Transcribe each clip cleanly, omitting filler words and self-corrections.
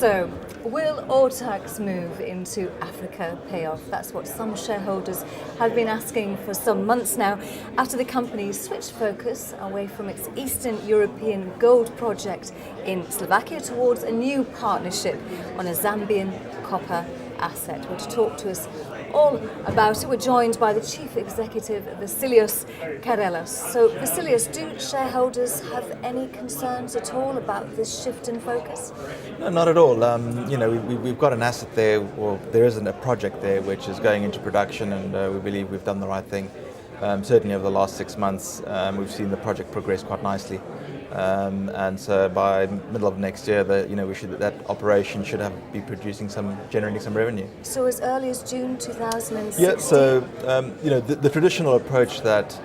So, will Ortac's move into Africa pay off? That's what some shareholders have been asking for some months now, after the company switched focus away from its Eastern European gold project in Slovakia towards a new partnership on a Zambian copper asset. Well, to talk to us all about it, we're joined by the Chief Executive, Vasilios Karelas. So, Vasilios, do shareholders have any concerns at all about this shift in focus? No, not at all. We've got an asset there, or there isn't a project there which is going into production, and we believe we've done the right thing. Certainly over the last 6 months, we've seen the project progress quite nicely. And so by middle of next year, that operation should be producing generating some revenue. So as early as June 2016? Yeah. So the traditional approach that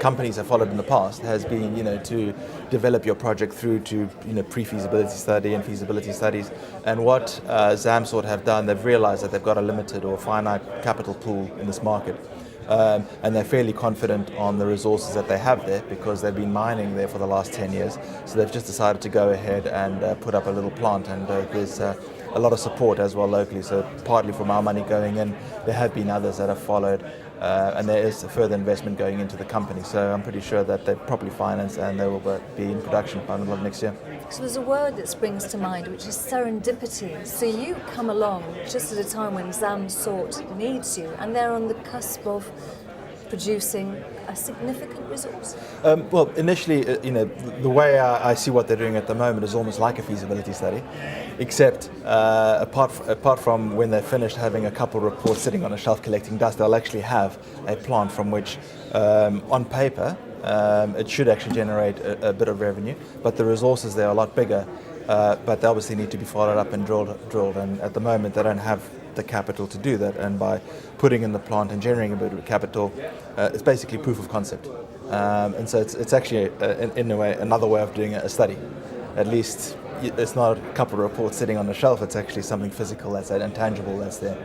companies have followed in the past has been to develop your project through to pre-feasibility study and feasibility studies. And what Zamsort have done, they've realized that they've got a limited or finite capital pool in this market. And they're fairly confident on the resources that they have there because they've been mining there for the last 10 years. So they've just decided to go ahead and put up a little plant, and there's a lot of support as well locally. So partly from our money going in, there have been others that have followed, and there is further investment going into the company. So I'm pretty sure that they're properly financed and they will be in production by the middle of next year. So there's a word that springs to mind, which is serendipity. So you come along just at a time when Zamsort needs you, and they're on the cusp of producing a significant resource. Well, initially, the way I see what they're doing at the moment is almost like a feasibility study, except apart from when they're finished having a couple of reports sitting on a shelf collecting dust, they'll actually have a plant from which, on paper, it should actually generate a bit of revenue, but the resources there are a lot bigger, but they obviously need to be followed up and drilled, and at the moment they don't have the capital to do that, and by putting in the plant and generating a bit of capital, it's basically proof of concept. And so it's actually, in a way, another way of doing a study. At least it's not a couple of reports sitting on the shelf, it's actually something physical that's there and tangible that's there.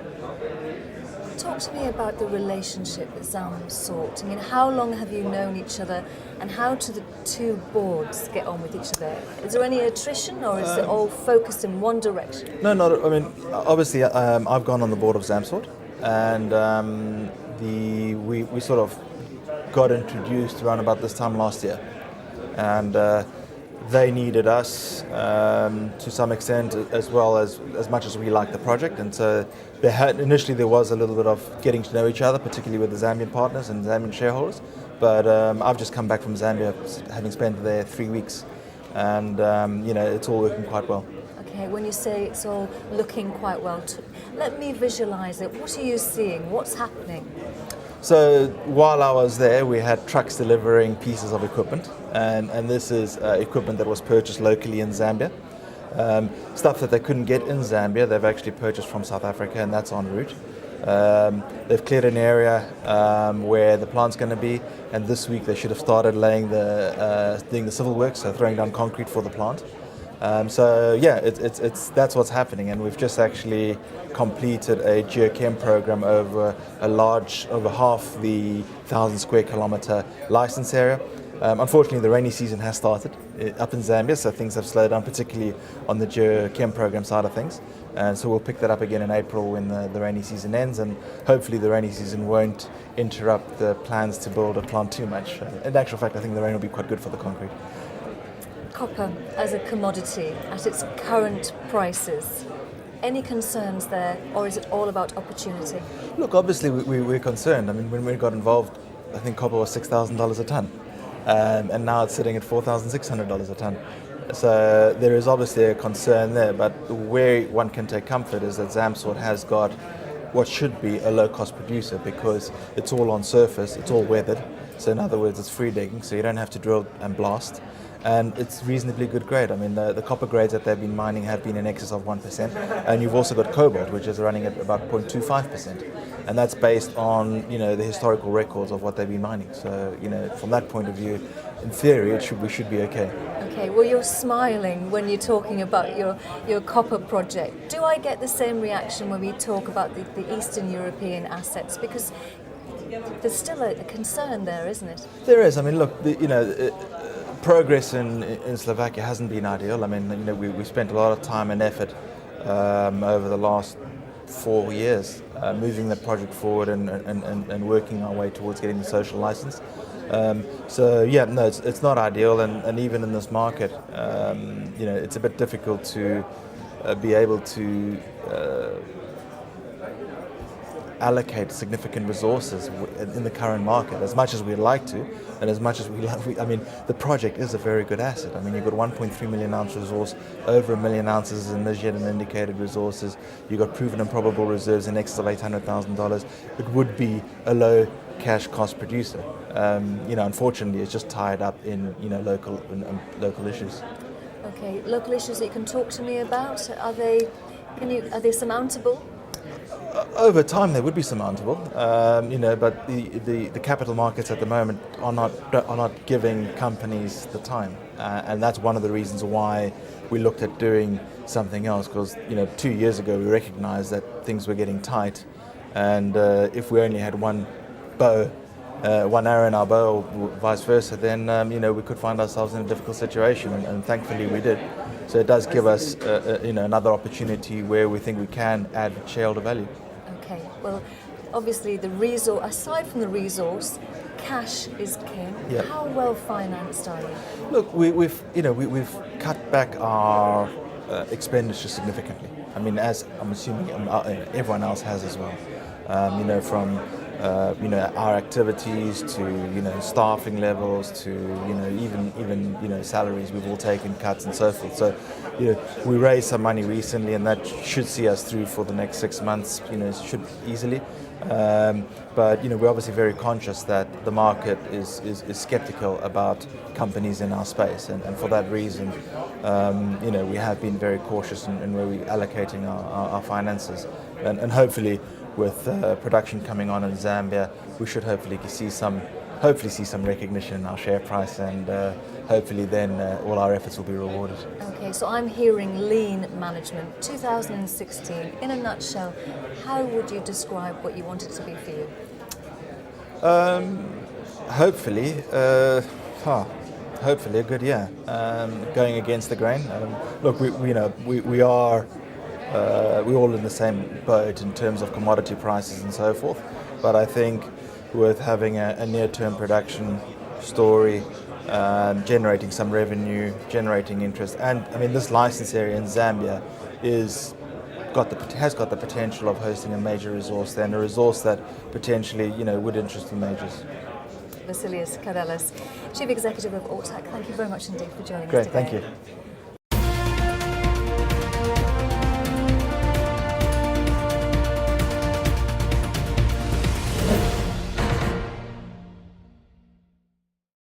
Talk to me about the relationship with Zamsort. I mean, how long have you known each other, and how do the two boards get on with each other? Is there any attrition, or is it all focused in one direction? No, not. I mean, obviously, I've gone on the board of Zamsort, and we sort of got introduced around about this time last year, and they needed us to some extent, as well as much as we liked the project. And so initially there was a little bit of getting to know each other, particularly with the Zambian partners and Zambian shareholders. But I've just come back from Zambia, having spent there 3 weeks, and it's all working quite well. Okay, when you say it's all looking quite well, let me visualize it. What are you seeing? What's happening? So while I was there, we had trucks delivering pieces of equipment, and this is equipment that was purchased locally in Zambia. Stuff that they couldn't get in Zambia, they've actually purchased from South Africa, and that's en route. They've cleared an area where the plant's going to be, and this week they should have started doing the civil works, so throwing down concrete for the plant. That's what's happening, and we've just actually completed a geochem program over half the 1,000 square kilometer license area. Unfortunately, the rainy season has started up in Zambia, so things have slowed down, particularly on the geochem program side of things. And so we'll pick that up again in April when the rainy season ends, and hopefully the rainy season won't interrupt the plans to build a plant too much. In actual fact, I think the rain will be quite good for the concrete. Copper as a commodity at its current prices, any concerns there, or is it all about opportunity? Look, obviously we're concerned. I mean, when we got involved, I think copper was $6,000 a ton, and now it's sitting at $4,600 a ton. So there is obviously a concern there, but where one can take comfort is that Zamsort has got what should be a low-cost producer, because it's all on surface, it's all weathered. So in other words, it's free digging, so you don't have to drill and blast. And it's reasonably good grade. I mean, the copper grades that they've been mining have been in excess of 1%. And you've also got cobalt, which is running at about 0.25%. And that's based on, the historical records of what they've been mining. So, from that point of view, in theory, we should be okay. Okay, well, you're smiling when you're talking about your copper project. Do I get the same reaction when we talk about the Eastern European assets? Because there's still a concern there, isn't it? There is. I mean, look, progress in Slovakia hasn't been ideal. I mean, we spent a lot of time and effort over the last 4 years moving the project forward and working our way towards getting the social license. So yeah, no, it's not ideal, and even in this market, it's a bit difficult to be able to allocate significant resources in the current market as much as we'd like to, and as much as we love. I mean, the project is a very good asset. I mean, you've got 1.3 million ounce resource, over 1 million ounces in measured and indicated resources. You've got proven and probable reserves in excess of $800,000. It would be a low cash cost producer. Unfortunately, it's just tied up in local issues. Okay, local issues that you can talk to me about. Are they surmountable? Over time, they would be surmountable, but the capital markets at the moment are not giving companies the time, and that's one of the reasons why we looked at doing something else. Because 2 years ago, we recognised that things were getting tight, and if we only had one arrow in our bow, or vice versa, then we could find ourselves in a difficult situation, and thankfully we did. So it does give us another opportunity where we think we can add shareholder value. Okay, well, obviously aside from the resource, cash is king. Yeah. How well financed are you? Look, we've cut back our expenditure significantly. I mean, as I'm assuming everyone else has as well. From our activities to staffing levels to even salaries, we've all taken cuts and so forth. So we raised some money recently, and that should see us through for the next 6 months. Should easily. But we're obviously very conscious that the market is skeptical about companies in our space, and for that reason, we have been very cautious in where we're allocating our finances, and hopefully with production coming on in Zambia, we should hopefully see some recognition in our share price, and hopefully then all our efforts will be rewarded. Okay, so I'm hearing lean management. 2016, in a nutshell, how would you describe what you want it to be for you? Hopefully a good year. Going against the grain. Look, we're all in the same boat in terms of commodity prices and so forth. But I think with having a near-term production story, generating some revenue, generating interest, and I mean this license area in Zambia has got the potential of hosting a major resource there, and a resource that potentially would interest the majors. Vasilios Karelis, Chief Executive of Ortac, thank you very much indeed for joining us Great, today. thank you.